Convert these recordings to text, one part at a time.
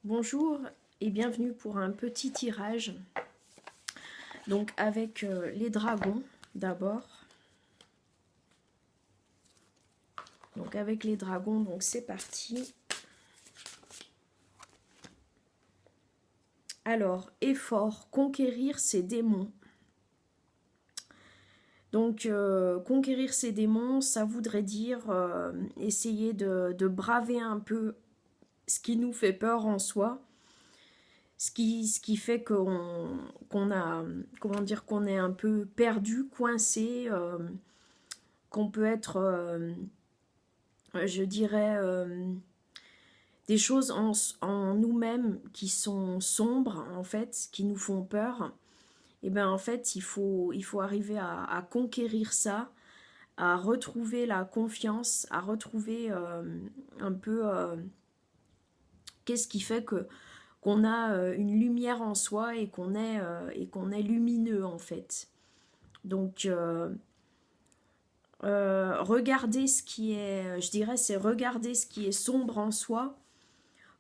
Bonjour et bienvenue pour un petit tirage. Donc avec les dragons d'abord. Donc avec les dragons, donc c'est parti. Alors, effort, conquérir ses démons. Donc conquérir ses démons, ça voudrait dire essayer de braver un peu ce qui nous fait peur en soi. Ce qui fait qu'on a, comment dire, qu'on est un peu perdu, coincé, qu'on peut être, je dirais, des choses en nous-mêmes qui sont sombres, en fait, qui nous font peur. Et bien, en fait, il faut arriver à conquérir ça, à retrouver la confiance, à retrouver un peu qu'est-ce qui fait que qu'on a une lumière en soi et qu'on est lumineux en fait. Donc regarder ce qui est, je dirais, c'est regarder ce qui est sombre en soi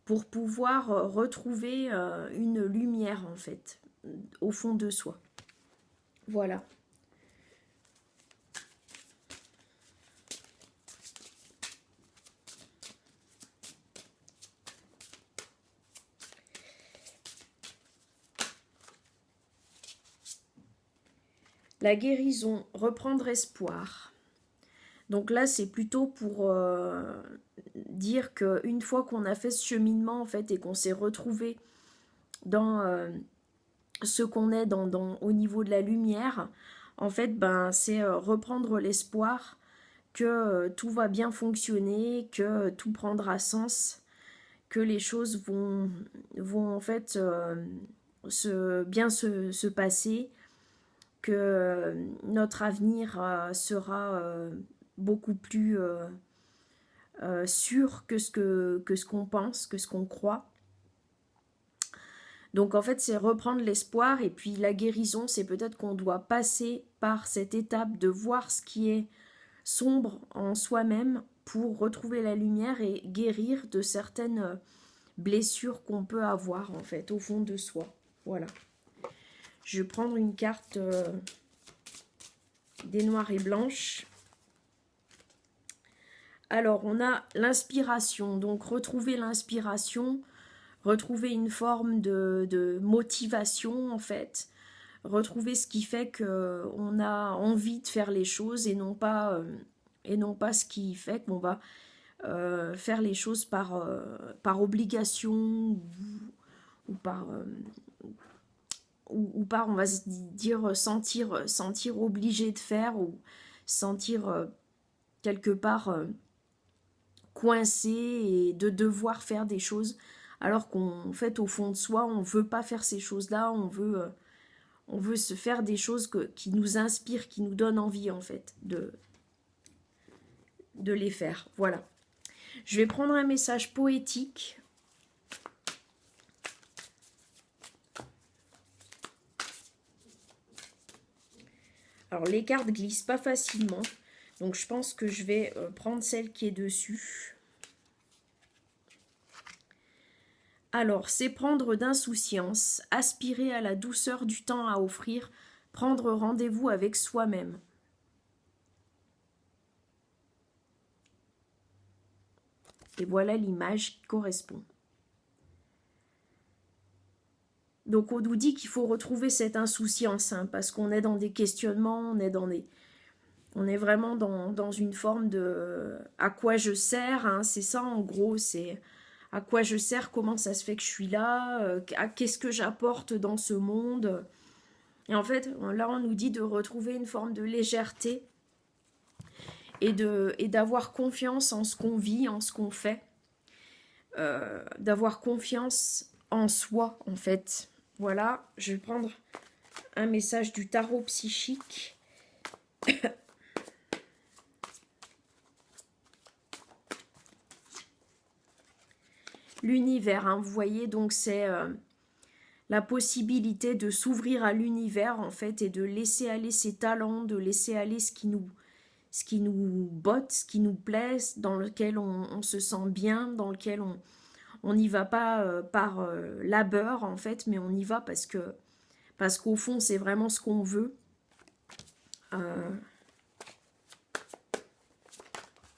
pour pouvoir retrouver une lumière en fait au fond de soi. Voilà. La guérison, reprendre espoir. Donc là, c'est plutôt pour dire qu'une fois qu'on a fait ce cheminement, en fait, et qu'on s'est retrouvé dans ce qu'on est au niveau de la lumière, en fait, ben, c'est reprendre l'espoir que tout va bien fonctionner, que tout prendra sens, que les choses vont en fait bien se passer, que notre avenir sera beaucoup plus sûr que ce qu'on pense, que ce qu'on croit. Donc en fait, c'est reprendre l'espoir et puis la guérison, c'est peut-être qu'on doit passer par cette étape de voir ce qui est sombre en soi-même pour retrouver la lumière et guérir de certaines blessures qu'on peut avoir en fait au fond de soi. Voilà. Je vais prendre une carte des noires et blanches. Alors, on a l'inspiration. Donc, retrouver l'inspiration, retrouver une forme de motivation, en fait. Retrouver ce qui fait qu'on a envie de faire les choses et non pas ce qui fait qu'on va faire les choses par obligation ou par... ou par, on va se dire, sentir obligé de faire ou sentir quelque part coincé et de devoir faire des choses alors qu'en fait au fond de soi on veut pas faire ces choses-là, on veut se faire des choses qui nous inspirent, qui nous donnent envie en fait de les faire. Voilà. Je vais prendre un message poétique. Alors les cartes glissent pas facilement, donc je pense que je vais prendre celle qui est dessus. Alors, c'est prendre d'insouciance, aspirer à la douceur du temps à offrir, prendre rendez-vous avec soi-même. Et voilà l'image qui correspond. Donc on nous dit qu'il faut retrouver cette insouciance, hein, parce qu'on est dans des questionnements, on est vraiment dans une forme de à quoi je sers, hein, c'est ça en gros, c'est à quoi je sers, comment ça se fait que je suis là, qu'est-ce que j'apporte dans ce monde. Et en fait, là on nous dit de retrouver une forme de légèreté et d'avoir confiance en ce qu'on vit, en ce qu'on fait, d'avoir confiance en soi en fait. Voilà, je vais prendre un message du tarot psychique. L'univers, hein, vous voyez, donc c'est la possibilité de s'ouvrir à l'univers en fait et de laisser aller ses talents, de laisser aller ce qui nous botte, ce qui nous plaît, dans lequel on se sent bien, dans lequel On n'y va pas par labeur en fait, mais on y va parce qu'au fond c'est vraiment ce qu'on veut.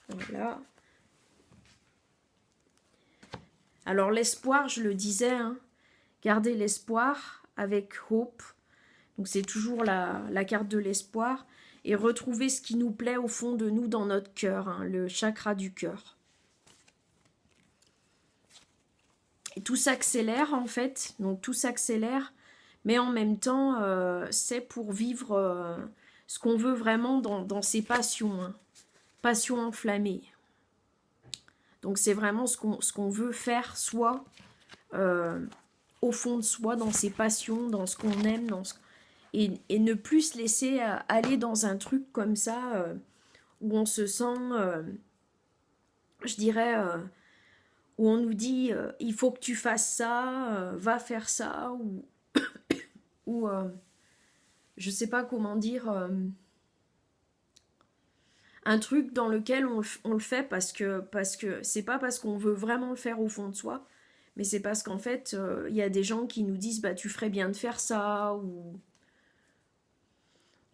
Voilà. Alors l'espoir, je le disais, hein, gardez l'espoir avec Hope. Donc c'est toujours la carte de l'espoir. Et retrouver ce qui nous plaît au fond de nous, dans notre cœur, hein, le chakra du cœur. Et tout s'accélère en fait, donc tout s'accélère, mais en même temps, c'est pour vivre ce qu'on veut vraiment dans ses passions, hein, passions enflammées. Donc c'est vraiment ce qu'on veut faire soi, au fond de soi, dans ses passions, dans ce qu'on aime, et ne plus se laisser aller dans un truc comme ça, où on se sent, je dirais, où on nous dit il faut que tu fasses ça, va faire ça, ou je sais pas comment dire, un truc dans lequel on le fait parce que c'est pas parce qu'on veut vraiment le faire au fond de soi, mais c'est parce qu'en fait il y a des gens qui nous disent bah tu ferais bien de faire ça,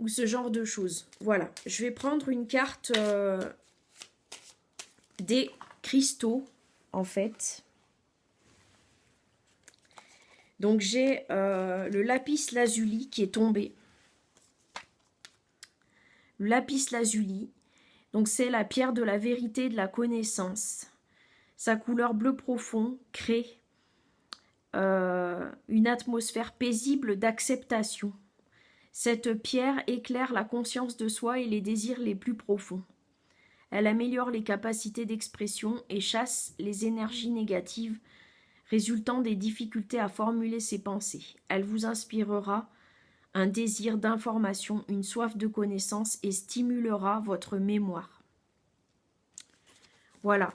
ou ce genre de choses. Voilà, je vais prendre une carte des cristaux en fait. Donc j'ai le lapis lazuli qui est tombé. Le lapis lazuli, donc c'est la pierre de la vérité et de la connaissance. Sa couleur bleu profond crée une atmosphère paisible d'acceptation. Cette pierre éclaire la conscience de soi et les désirs les plus profonds. Elle améliore les capacités d'expression et chasse les énergies négatives résultant des difficultés à formuler ses pensées. Elle vous inspirera un désir d'information, une soif de connaissance et stimulera votre mémoire. Voilà.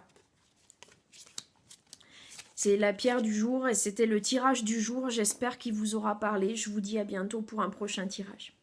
C'est la pierre du jour et c'était le tirage du jour. J'espère qu'il vous aura parlé. Je vous dis à bientôt pour un prochain tirage.